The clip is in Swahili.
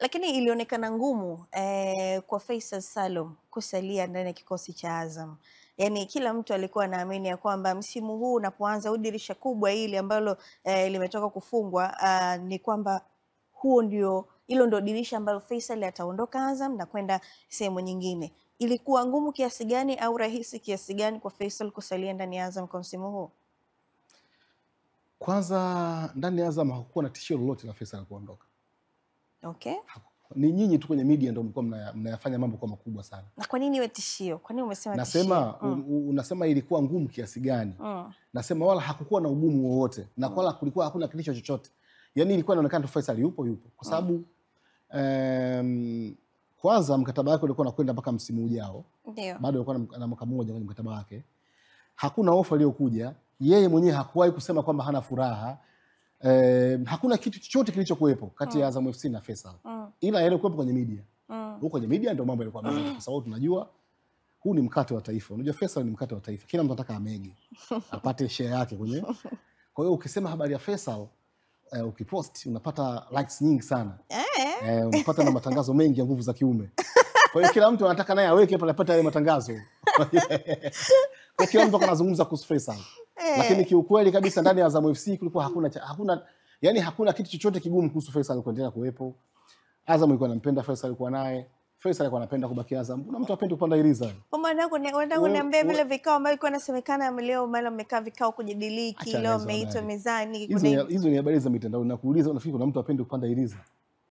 Lakini ilionekana ngumu kwa Faisal Salum kusalia ndani ya kikosi cha Azam. Yaani kila mtu alikuwa anaamini ya kwamba msimu huu unapoanza, au dirisha kubwa hili ambalo limetoka kufungwa, ni kwamba hilo ndio dirisha ambalo Faisal ataondoka Azam na kwenda sehemu nyingine. Ilikuwa ngumu kiasi gani au rahisi kiasi gani kwa Faisal kusalia ndani ya Azam kwa msimu huu? Kwanza ndani ya Azam hakukuwa na tishio lolote la Faisal kuondoka. Okay. Ni nyinyi tu kwenye media ndio mlikuwa mnayafanya mambo kwa makubwa sana. Na kwa nini iwe tishio? Kwa nini umesema tishio? Nasema unasema ilikuwa ngumu kiasi gani? Nasema wala hakukuwa na ugumu wowote na wala kulikuwa hakuna kitisho chochote. Yaani ilikuwa inaonekana tu Faisal yupo kwa sababu kwanza mkataba wake ulikuwa unakwenda mpaka msimu ujao. Ndio. Bado alikuwa na mwaka mmoja kwenye mkataba wake. Hakuna ofa iliyokuja. Yeye mwenyewe hakuwahi kusema kwamba hana furaha. Hakuna kitu chochote kilichokuwepo kati ya Azam FC na Faisal. Ila yale kuwepo kwenye media. Huko kwenye media ndio mambo yalikuwa mengi kwa sababu tunajua huu ni mkate wa taifa. Unajua Faisal ni mkate wa taifa. Kila mtu anataka amege. Apate share yake kwenye. Kwa hiyo ukisema habari ya Faisal ukipost unapata likes nyingi sana. Unapata na matangazo mengi ya nguvu za kiume. Kwa hiyo kila mtu anataka naye aweke pale apate yale matangazo. Kwa kila mtu anazungumza kuhusu Faisal. Lakini kiukweli kabisa ndani ya Azam FC kulikuwa hakuna kitu chochote kigumu kuhusu Faisal kuendelea kuwepo. Azam ilikuwa inampenda Faisal, alikuwa naye. Faisal alikuwa anapenda kubaki Azam. Kuna mtu apende kupanda iliza. Kwa maana wanataka kuniambia vile vikao ambavyo ilikuwa inasemekana leo mara mmekaa vikao kujadiliki, leo mmeitwa mezani. Hizo ni habari za mitandao. Nakuuliza unafikiri kuna mtu apende kupanda iliza?